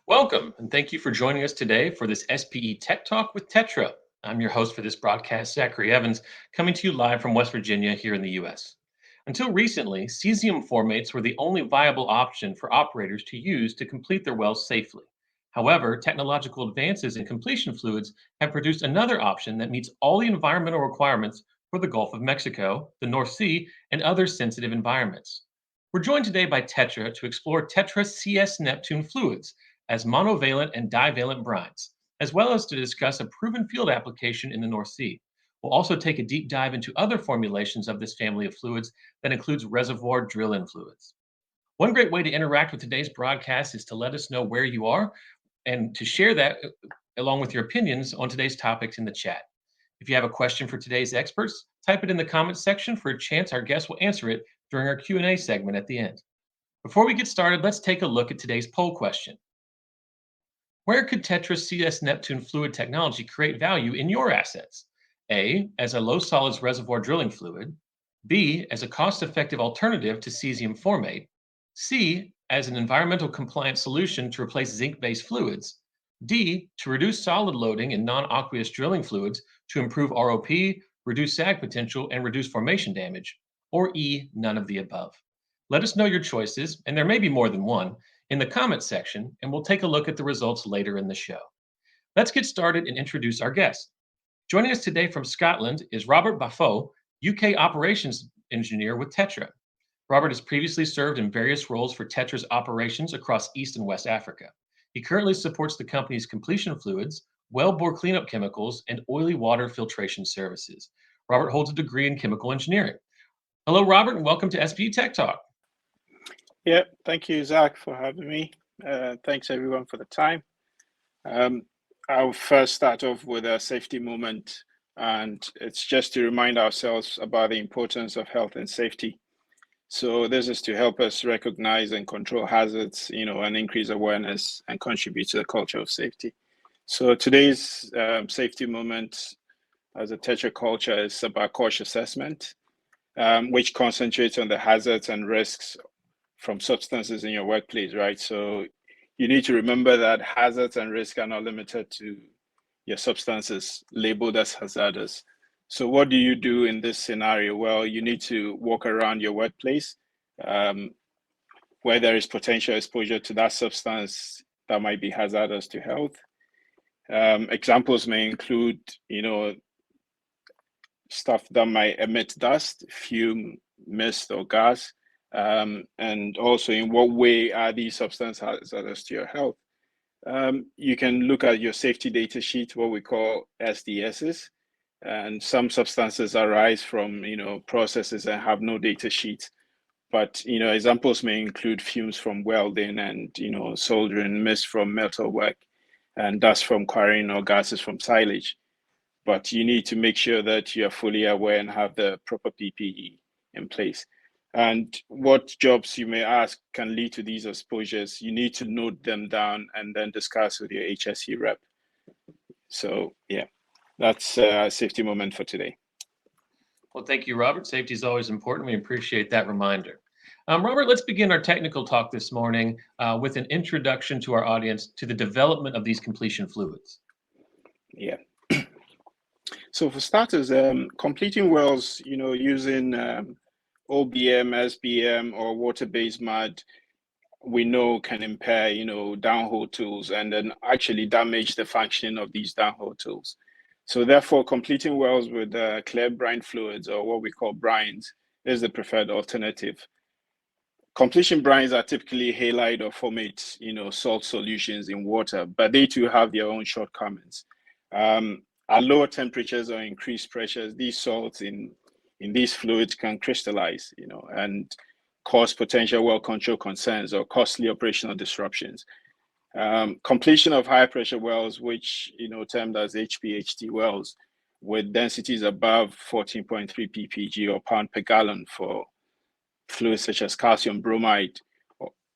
Welcome, and thank you for joining us today for this SPE Tech Talk with TETRA. I'm your host for this broadcast, Zachary Evans, coming to you live from West Virginia here in the US. Until recently, cesium formates were the only viable option for operators to use to complete their wells safely. However, technological advances in completion fluids have produced another option that meets all the environmental requirements for the Gulf of Mexico, the North Sea, and other sensitive environments. We're joined today by TETRA to explore TETRA CS Neptune fluids as monovalent and divalent brines, as well as to discuss a proven field application in the North Sea. We'll also take a deep dive into other formulations of this family of fluids that includes reservoir drill-in fluids. One great way to interact with today's broadcast is to let us know where you are and to share that along with your opinions on today's topics in the chat. If you have a question for today's experts, type it in the comments section for a chance our guests will answer it during our Q&A segment at the end. Before we get started, let's take a look at today's poll question. Where could TETRA CS Neptune fluid technology create value in your assets? A, as a low solids reservoir drilling fluid. B, as a cost-effective alternative to cesium formate. C, as an environmental compliant solution to replace zinc-based fluids. D, to reduce solid loading in non-aqueous drilling fluids to improve ROP, reduce sag potential, and reduce formation damage. Or E, none of the above. Let us know your choices, and there may be more than one, in the comments section, and we'll take a look at the results later in the show. Let's get started and introduce our guest. Joining us today from Scotland is Robert Baffoe, UK Operations Engineer with TETRA. Robert has previously served in various roles for TETRA's operations across East and West Africa. He currently supports the company's completion fluids, wellbore cleanup chemicals, and oily water filtration services. Robert holds a degree in chemical engineering. Hello, Robert, and welcome to SPE Tech Talk. Yeah, thank you, Zach, for having me. Thanks, everyone, for the time. I'll first start off with a safety moment, and it's just to remind ourselves about the importance of health and safety. So this is to help us recognize and control hazards, and increase awareness and contribute to the culture of safety. So today's safety moment as a TETRA culture is about course assessment, which concentrates on the hazards and risks from substances in your workplace, right? So you need to remember that hazards and risk are not limited to your substances labeled as hazardous. So what do you do in this scenario? Well, you need to walk around your workplace where there is potential exposure to that substance that might be hazardous to health. Examples may include, stuff that might emit dust, fume, mist, or gas. And also in what way are these substances hazardous to your health? You can look at your safety data sheet, what we call SDSs, and some substances arise from processes and have no data sheet. But examples may include fumes from welding and soldering, mist from metalwork, and dust from quarrying or gases from silage. But you need to make sure that you are fully aware and have the proper PPE in place. And what jobs you may ask can lead to these exposures. You need to note them down and then discuss with your HSE rep. So yeah, that's a safety moment for today. Well, thank you, Robert. Safety is always important. We appreciate that reminder. Robert, let's begin our technical talk this morning with an introduction to our audience to the development of these completion fluids. Yeah. So for starters, completing wells, using OBM, SBM, or water-based mud, we know can impair, downhole tools and then actually damage the functioning of these downhole tools. So therefore, completing wells with clear brine fluids, or what we call brines, is the preferred alternative. Completion brines are typically halide or formate, salt solutions in water, but they too have their own shortcomings. At lower temperatures or increased pressures, these salts in these fluids can crystallize, and cause potential well control concerns or costly operational disruptions. Completion of high pressure wells, which termed as HPHT wells, with densities above 14.3 ppg or pound per gallon for fluids such as calcium bromide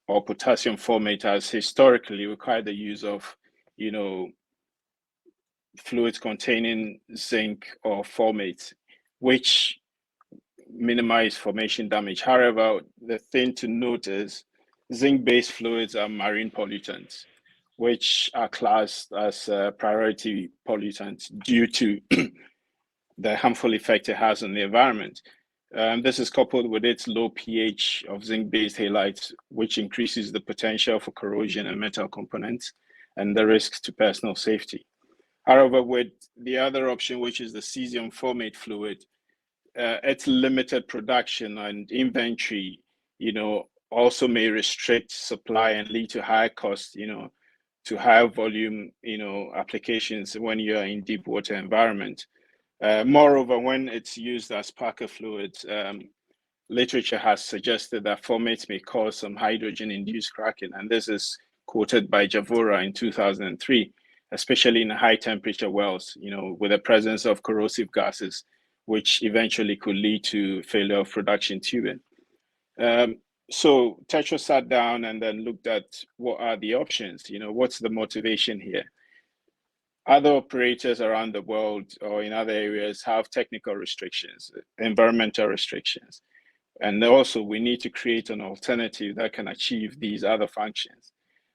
or potassium formate, has historically required the use of fluids containing zinc or formate, which minimize formation damage. However, the thing to note is zinc-based fluids are marine pollutants, which are classed as priority pollutants due to the harmful effect it has on the environment. This is coupled with its low pH of zinc-based halides, which increases the potential for corrosion and metal components and the risks to personal safety. However, with the other option, which is the cesium formate fluid, its limited production and inventory, also may restrict supply and lead to higher costs, to higher volume, applications when you're in deep water environment. Moreover, when it's used as Parker fluid, literature has suggested that formates may cause some hydrogen-induced cracking, and this is quoted by Javora in 2003, especially in high-temperature wells, with the presence of corrosive gases, which eventually could lead to failure of production tubing. So TETRA sat down and then looked at what are the options, what's the motivation here? Other operators around the world or in other areas have technical restrictions, environmental restrictions. And also we need to create an alternative that can achieve these other functions.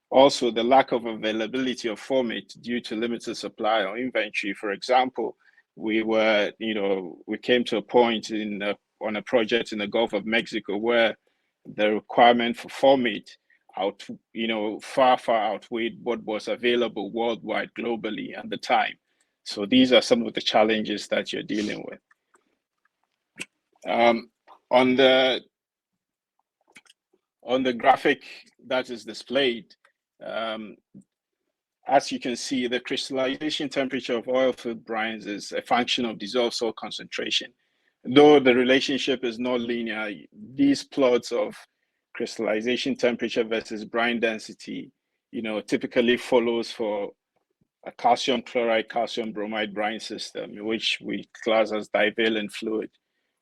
Also, the lack of availability of formate due to limited supply or inventory. For example, we came to a point on a project in the Gulf of Mexico where the requirement for formate far outweighed what was available worldwide, globally at the time. So these are some of the challenges that you're dealing with. On the graphic that is displayed, as you can see, the crystallization temperature of oil-filled brines is a function of dissolved salt concentration. Though the relationship is not linear, these plots of crystallization temperature versus brine density, typically follows for a calcium chloride, calcium bromide brine system, which we class as divalent fluid,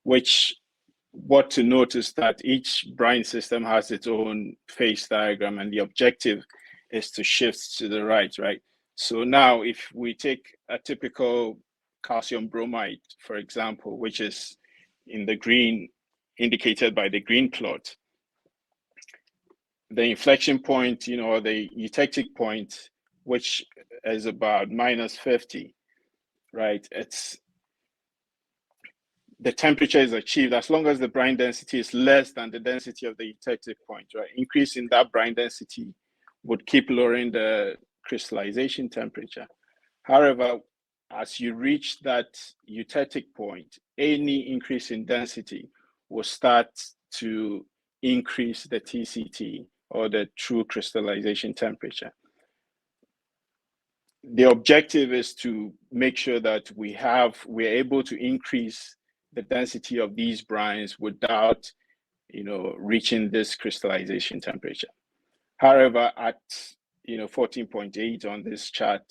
what to notice that each brine system has its own phase diagram, and the objective is to shift to the right? So now if we take a typical calcium bromide, for example, which is in the green, indicated by the green plot, the inflection point, or the eutectic point, which is about -50, right? The temperature is achieved as long as the brine density is less than the density of the eutectic point, right? Increase in that brine density would keep lowering the crystallization temperature. However, as you reach that eutectic point, any increase in density will start to increase the TCT, or the true crystallization temperature. The objective is to make sure that we're able to increase the density of these brines without, reaching this crystallization temperature. However, at 14.8 on this chart,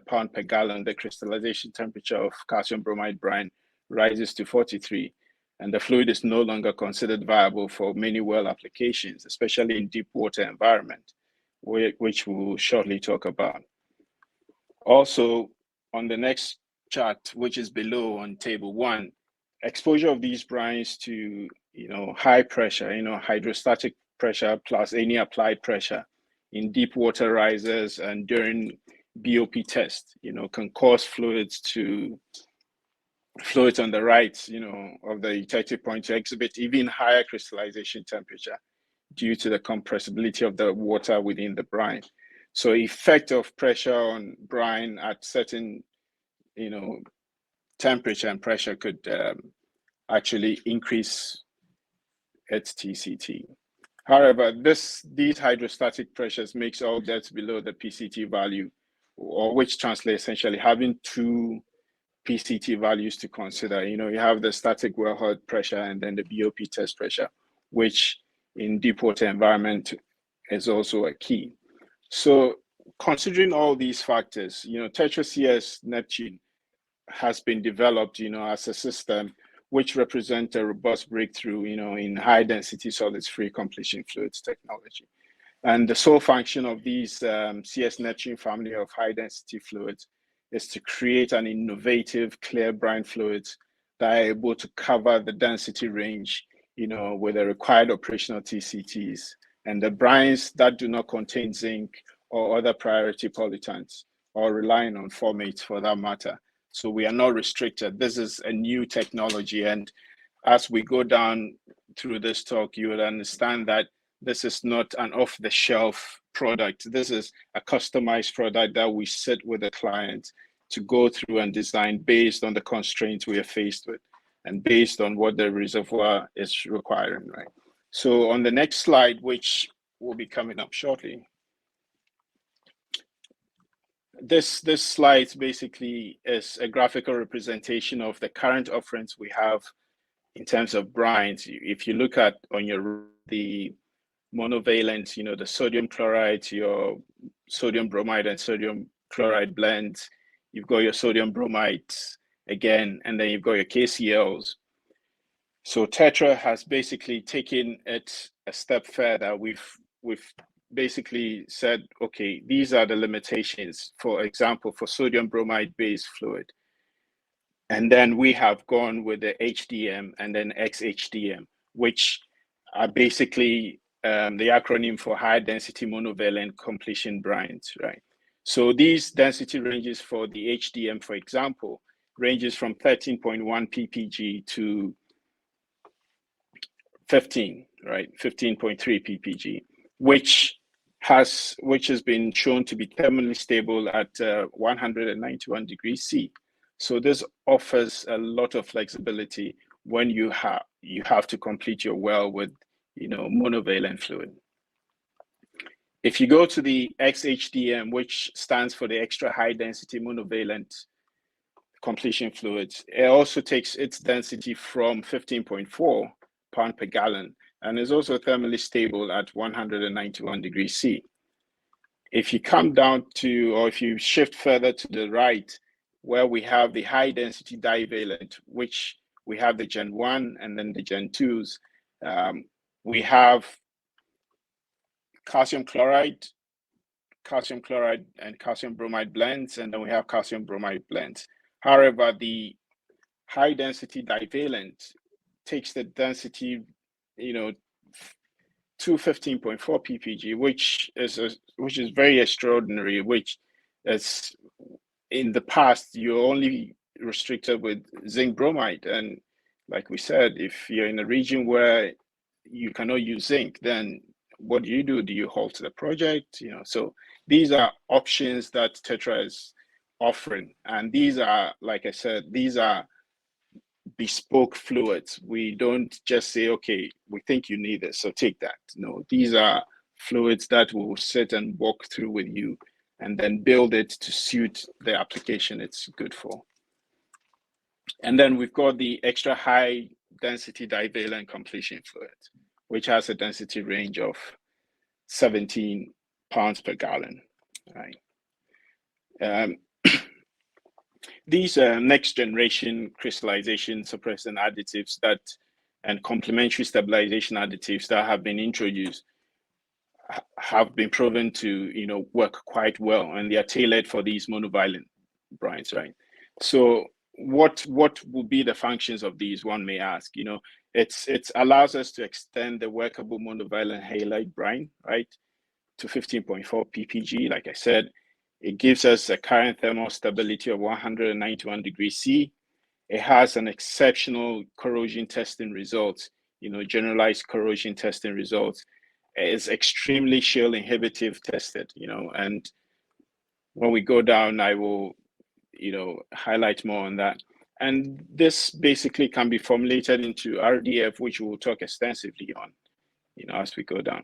pound per gallon, the crystallization temperature of calcium bromide brine rises to 43, and the fluid is no longer considered viable for many well applications, especially in deep water environment, which we'll shortly talk about. Also, on the next chart, which is below on table 1, exposure of these brines to high pressure, hydrostatic pressure plus any applied pressure in deep water risers and during BOP test, can cause fluids on the right, of the eutectic point to exhibit even higher crystallization temperature due to the compressibility of the water within the brine. So effect of pressure on brine at certain, temperature and pressure could actually increase its TCT. However, these hydrostatic pressures makes all depths below the PCT value, or which translates essentially having two PCT values to consider. You have the static wellhead pressure and then the BOP test pressure, which in deep water environment is also a key. So considering all these factors, TETRA CS Neptune has been developed, as a system which represents a robust breakthrough, in high density solids free completion fluids technology. And the sole function of these CS Neptune family of high density fluids is to create an innovative clear brine fluids that are able to cover the density range, with the required operational TCTs. And the brines that do not contain zinc or other priority pollutants, or relying on formates for that matter. So we are not restricted. This is a new technology, and as we go down through this talk, you will understand that this is not an off-the-shelf product. This is a customized product that we sit with the client to go through and design based on the constraints we are faced with and based on what the reservoir is requiring, right? So on the next slide, which will be coming up shortly, this slide basically is a graphical representation of the current offerings we have in terms of brines. If you look at on the monovalent, the sodium chloride, your sodium bromide and sodium chloride blends, you've got your sodium bromides again, and then you've got your KCLs. So TETRA has basically taken it a step further. We've basically said, okay, these are the limitations, for example, for sodium bromide-based fluid. And then we have gone with the HDM and then XHDM, which are basically the acronym for high density monovalent completion brines, right? So these density ranges for the HDM, for example, ranges from 13.1 ppg to 15, right? 15.3 ppg, which has been shown to be thermally stable at 191 degrees C. So this offers a lot of flexibility when you have to complete your well with monovalent fluid. If you go to the XHDM, which stands for the extra high density monovalent completion fluids, it also takes its density from 15.4 pound per gallon and is also thermally stable at 191 degrees C. If you come down to, or if you shift further to the right, where we have the high density divalent, which we have the Gen 1 and then the Gen 2s, we have calcium chloride and calcium bromide blends, and then we have calcium bromide blends. However, the high density divalent takes the density, to 15.4 ppg, which is very extraordinary, which is, in the past, you're only restricted with zinc bromide. And like we said, if you're in a region where you cannot use zinc, then what do? Do you halt the project? So these are options that TETRA is offering. And these are, like I said, these are bespoke fluids. We don't just say, okay, we think you need this, so take that. No, these are fluids that will sit and walk through with you and then build it to suit the application it's good for. And then we've got the extra high density divalent completion fluid, which has a density range of 17 pounds per gallon, right? These next generation crystallization suppressant additives and complementary stabilization additives that have been introduced have been proven to work quite well, and they are tailored for these monovalent brines, right? So what will be the functions of these, one may ask? It allows us to extend the workable monovalent halide brine, right, to 15.4 ppg. Like I said, it gives us a current thermal stability of 191 degrees C. It has an exceptional corrosion testing results, generalized corrosion testing results. It's extremely shale inhibitive tested, and when we go down, I will, highlight more on that. And this basically can be formulated into RDF, which we'll talk extensively on, as we go down.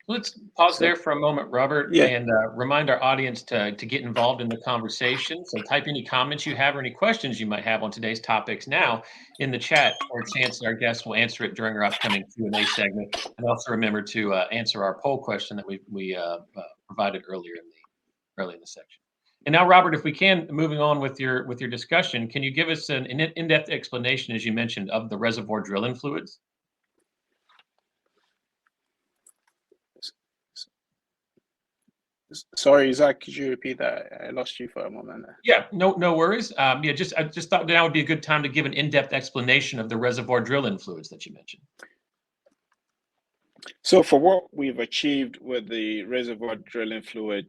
Let's pause there for a moment, Robert, yeah. and remind our audience to get involved in the conversation. So type any comments you have or any questions you might have on today's topics now in the chat, or a chance that our guests will answer it during our upcoming Q&A segment. And also remember to answer our poll question that we provided early in the section. And now, Robert, if we can, moving on with your discussion, can you give us an in-depth explanation, as you mentioned, of the reservoir drilling fluids? Sorry, Zach, could you repeat that? I lost you for a moment there. Yeah, no worries. I just thought now would be a good time to give an in-depth explanation of the reservoir drilling fluids that you mentioned. So for what we've achieved with the reservoir drilling fluid,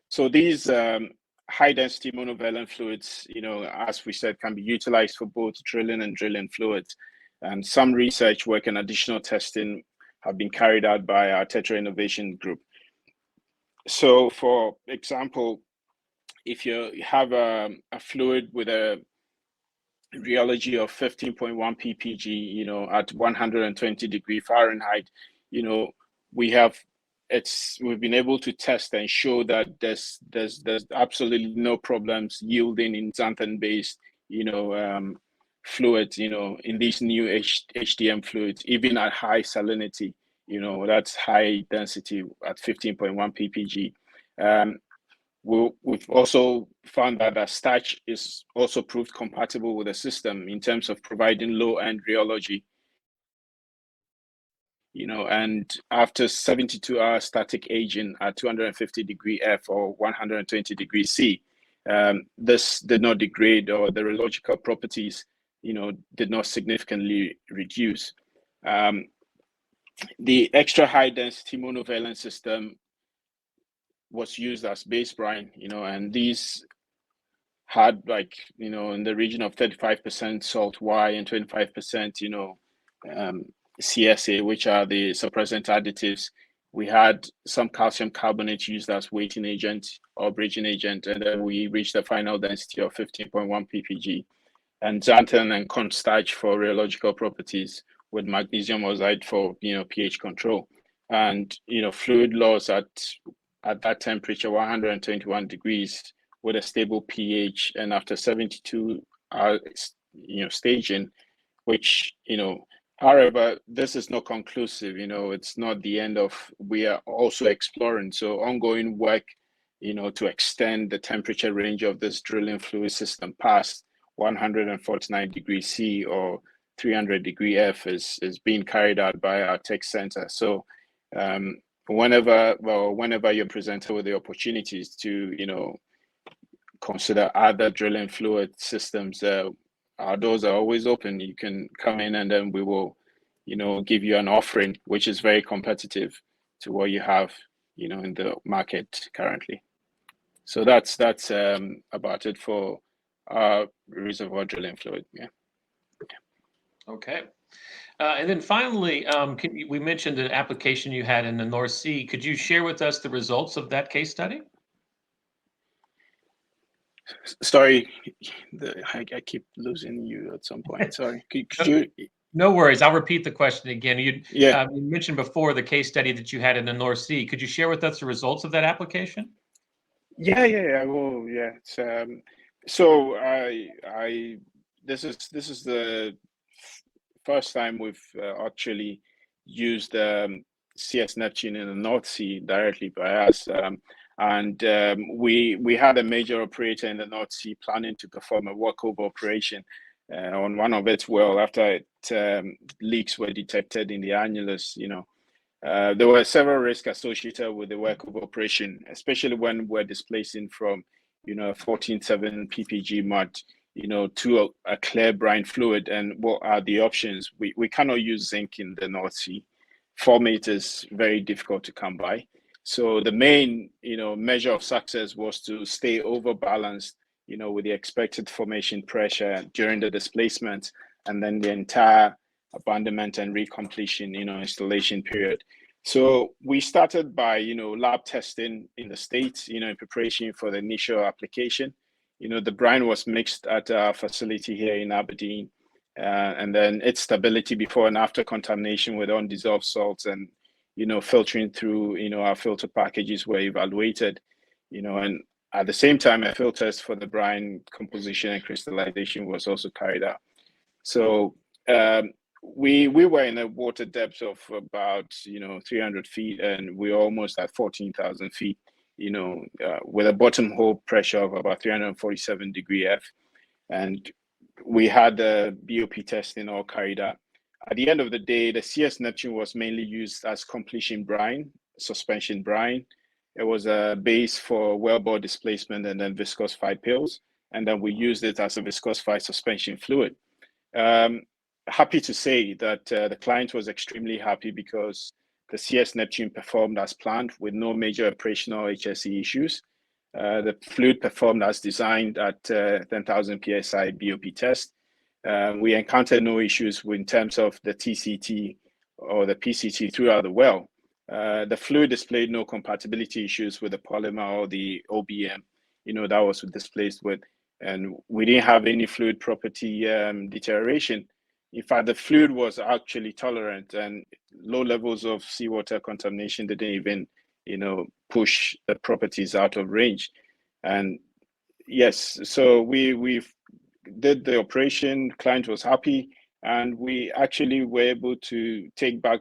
so these high density monovalent fluids, as we said, can be utilized for both drilling and drilling fluids. And some research work and additional testing have been carried out by our TETRA Innovation Group. So for example, if you have a fluid with a rheology of 15.1 ppg, at 120 degree Fahrenheit, we've been able to test and show that there's absolutely no problems yielding in xanthan based, fluids, in these new HDM fluids, even at high salinity, that's high density at 15.1 ppg. We've also found that starch is also proved compatible with the system in terms of providing low-end rheology, and after 72 hours static aging at 250 degree F or 120 degree C, this did not degrade, or the rheological properties, did not significantly reduce. The extra high density monovalent system was used as base brine, and these had in the region of 35% salt Y and 25%, CSA, which are the suppressant additives. We had some calcium carbonate used as weighting agent or bridging agent, and then we reached a final density of 15.1 ppg, and xanthan and cornstarch for rheological properties, with magnesium oxide for pH control, and fluid loss at that temperature, 121 degrees, with a stable pH, and after 72 hours, staging, which, however, this is not conclusive, it's not the end of, we are also exploring. So ongoing work, to extend the temperature range of this drilling fluid system past 149 degrees C or 300 degree F is being carried out by our tech center. So whenever you're presented with the opportunities to, consider other drilling fluid systems, our doors are always open. You can come in, and then we will, give you an offering which is very competitive to what you have, in the market currently. So that's about it for our reservoir drilling fluid. Yeah. Okay. And then finally, we mentioned an application you had in the North Sea. Could you share with us the results of that case study? Sorry, I keep losing you at some point. Sorry. Could you? No worries. I'll repeat the question again. You mentioned before the case study that you had in the North Sea. Could you share with us the results of that application? Yeah, I will. Yeah. So this is the first time we've actually used CS Neptune in the North Sea directly by us. And we had a major operator in the North Sea planning to perform a workover operation on one of its well after leaks were detected in the annulus. There were several risks associated with the workover operation, especially when we're displacing from 14.7 ppg mud to a clear brine fluid. And what are the options? We cannot use zinc in the North Sea. Formate is very difficult to come by. So the main, measure of success was to stay overbalanced, with the expected formation pressure during the displacement, and then the entire abandonment and recompletion, installation period. So we started by, lab testing in the States, in preparation for the initial application. The brine was mixed at our facility here in Aberdeen, and then its stability before and after contamination with undissolved salts and, filtering through, our filter packages were evaluated, and at the same time, a field test for the brine composition and crystallization was also carried out. So we were in a water depth of about 300 feet, and we're almost at 14,000 feet, with a bottom hole pressure of about 347 degree F, and we had the BOP testing all carried out. At the end of the day, the CS Neptune was mainly used as completion brine, suspension brine. It was a base for wellbore displacement and then viscosified pills, and then we used it as a viscosified suspension fluid. happy to say that the client was extremely happy because the CS Neptune performed as planned with no major operational HSE issues. The fluid performed as designed at 10,000 PSI BOP test. We encountered no issues in terms of the TCT or the PCT throughout the well. The fluid displayed no compatibility issues with the polymer or the OBM, that was displaced with, and we didn't have any fluid property deterioration. In fact, the fluid was actually tolerant, and low levels of seawater contamination didn't even, push the properties out of range. And yes, so we did the operation. Client was happy, and we actually were able to take back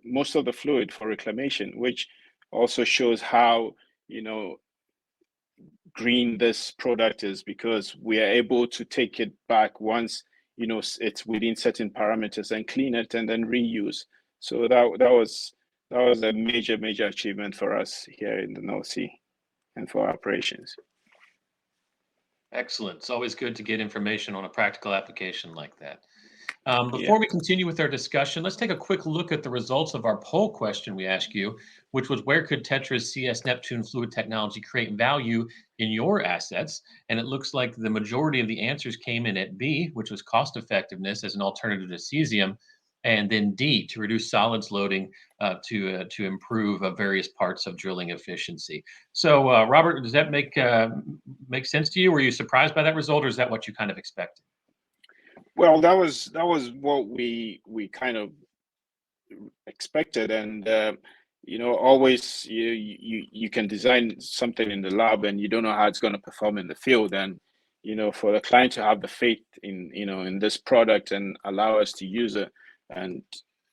most of the fluid for reclamation, which also shows how green this product is, because we are able to take it back once it's within certain parameters and clean it and then reuse. So that was a major achievement for us here in the North Sea and for our operations. Excellent. It's always good to get information on a practical application like that. Before we continue with our discussion, let's take a quick look at the results of our poll question we asked you, which was, where could TETRA's CS Neptune fluid technology create value in your assets? And it looks like the majority of the answers came in at B, which was cost effectiveness as an alternative to cesium, and then D, to reduce solids loading to improve various parts of drilling efficiency. So, Robert, does that make sense to you? Were you surprised by that result, or is that what you kind of expected? Well, that was what we kind of expected, and always you can design something in the lab and you don't know how it's going to perform in the field, and for the client to have the faith in in this product and allow us to use it, and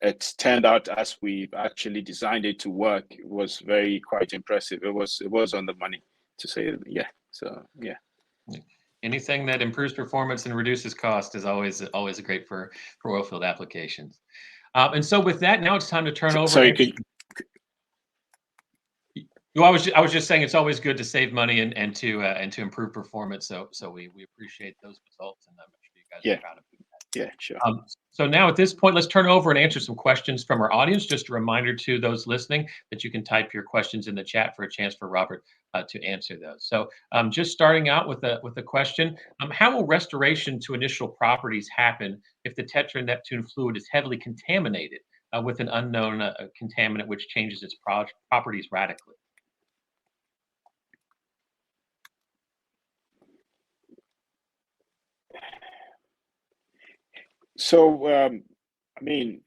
it's turned out as we actually designed it to work, it was quite impressive. It was on the money, to say. So Anything that improves performance and reduces cost is always great for oil field applications. And so with that, now it's time to turn over. Sorry, I was just saying it's always good to save money and to improve performance. So we appreciate those results, and I'm sure you guys are proud of that. Yeah, sure. So now at this point, let's turn over and answer some questions from our audience. Just a reminder to those listening that you can type your questions in the chat for a chance for Robert to answer those. So just starting out with a question, how will restoration to initial properties happen if the TETRA Neptune fluid is heavily contaminated with an unknown contaminant which changes its properties radically? So, I mean,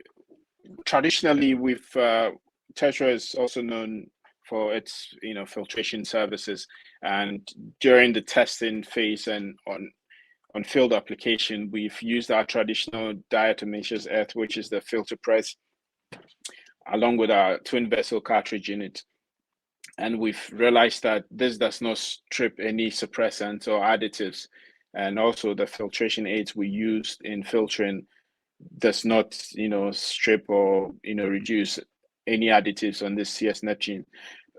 traditionally, TETRA is also known for its filtration services, and during the testing phase and on field application, we've used our traditional diatomaceous earth, which is the filter press, along with our twin vessel cartridge unit. And we've realized that this does not strip any suppressants or additives, and also the filtration aids we used in filtering does not strip or reduce any additives on this CS Neptune.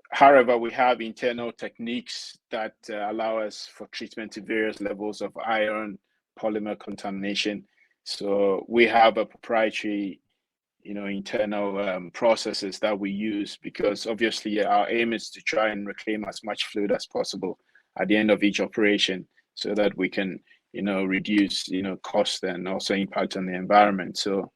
However, we have internal techniques that allow us for treatment to various levels of iron polymer contamination. So we have a proprietary internal processes that we use, because obviously our aim is to try and reclaim as much fluid as possible at the end of each operation, so that we can reduce cost and also impact on the environment. So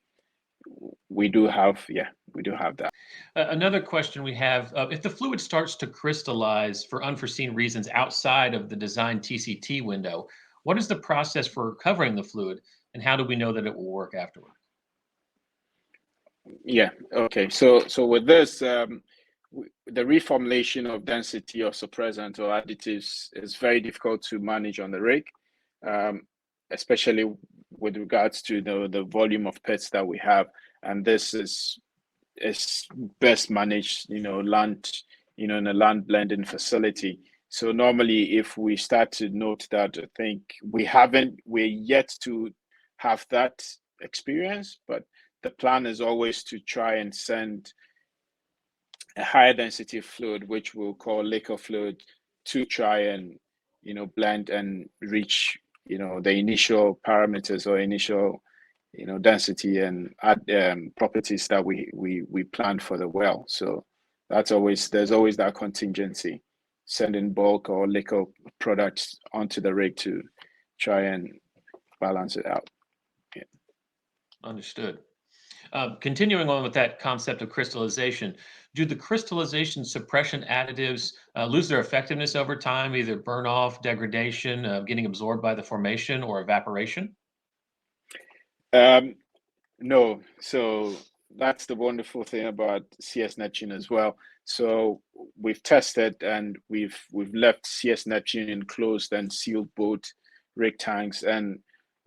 we do have that. Another question we have, if the fluid starts to crystallize for unforeseen reasons outside of the design TCT window, what is the process for recovering the fluid, and how do we know that it will work afterward? Yeah, okay. So with this, the reformulation of density of suppressant or additives is very difficult to manage on the rig, especially with regards to the volume of pits that we have. And this is best managed, land, in a land blending facility. So normally, if we start to note that, I think we're yet to have that experience, but the plan is always to try and send a higher density fluid, which we'll call liquor fluid, to try and blend and reach the initial parameters or initial density and properties that we plan for the well. So there's always that contingency, sending bulk or liquor products onto the rig to try and balance it out. Yeah. Understood. Continuing on with that concept of crystallization, do the crystallization suppression additives lose their effectiveness over time, either burn off, degradation, getting absorbed by the formation, or evaporation? No. So that's the wonderful thing about CS Neptune as well. So we've tested and we've left CS Neptune in closed and sealed both rig tanks, and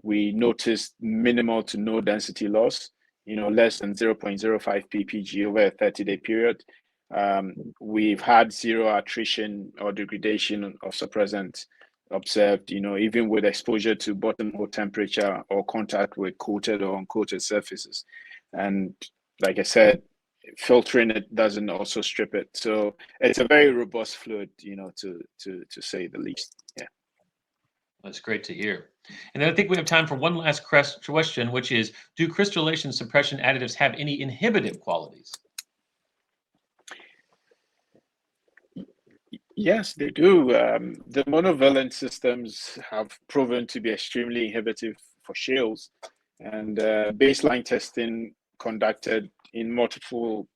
we noticed minimal to no density loss, less than 0.05 ppg over a 30-day period. We've had zero attrition or degradation of suppressants observed, even with exposure to bottom hole temperature or contact with coated or uncoated surfaces. And like I said, filtering it doesn't also strip it. So it's a very robust fluid, to say the least. Yeah. That's great to hear. And then I think we have time for one last question, which is, do crystallization suppression additives have any inhibitive qualities? Yes, they do. The monovalent systems have proven to be extremely inhibitive for shales, and baseline testing conducted in multiple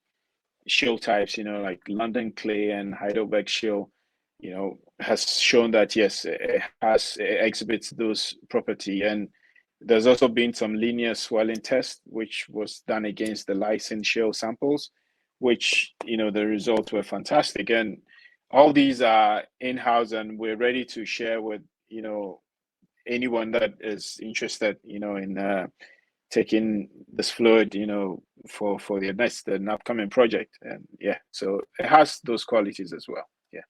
shale types, like London clay and Heidelberg shale, has shown that yes, it exhibits those property. And there's also been some linear swelling test, which was done against the licensed shale samples, which the results were fantastic. And all these are in-house, and we're ready to share with anyone that is interested in taking this fluid for the next and upcoming project. And yeah, so it has those qualities as well. Yeah.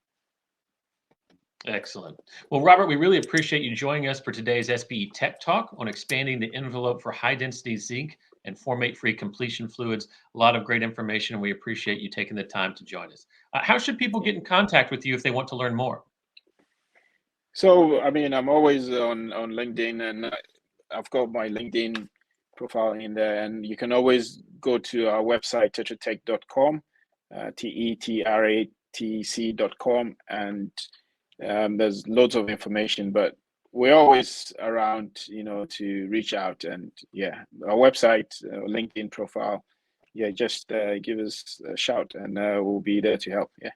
Excellent. Well, Robert, we really appreciate you joining us for today's SPE Tech Talk on expanding the envelope for high-density zinc and formate-free completion fluids. A lot of great information, and we appreciate you taking the time to join us. How should people get in contact with you if they want to learn more? So, I mean, I'm always on LinkedIn, and I've got my LinkedIn profile in there, and you can always go to our website, tetratech.com, TETRATC.com, and there's loads of information, but we're always around, to reach out. And yeah, our website, LinkedIn profile, yeah, just give us a shout, and we'll be there to help. Yeah.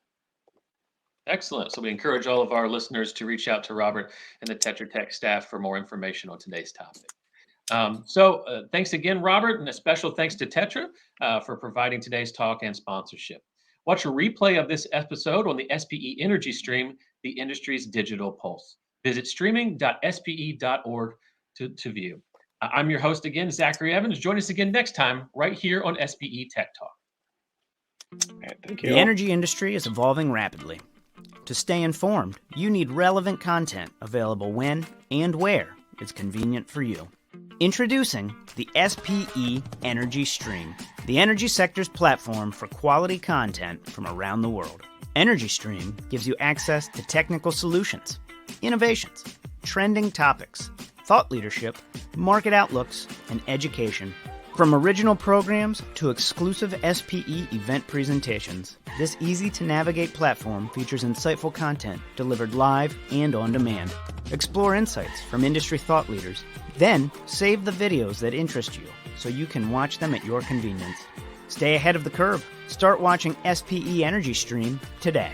Excellent. So we encourage all of our listeners to reach out to Robert and the TETRA Tech staff for more information on today's topic. Thanks again, Robert, and a special thanks to TETRA for providing today's talk and sponsorship. Watch a replay of this episode on the SPE Energy Stream, the industry's digital pulse. Visit streaming.spe.org to view. I'm your host again, Zachary Evans. Join us again next time right here on SPE Tech Talk. Thank you. The energy industry is evolving rapidly. To stay informed, you need relevant content available when and where it's convenient for you. Introducing the SPE Energy Stream, the energy sector's platform for quality content from around the world. Energy Stream gives you access to technical solutions, innovations, trending topics, thought leadership, market outlooks, and education. From original programs to exclusive SPE event presentations, this easy-to-navigate platform features insightful content delivered live and on demand. Explore insights from industry thought leaders, then save the videos that interest you so you can watch them at your convenience. Stay ahead of the curve. Start watching SPE Energy Stream today.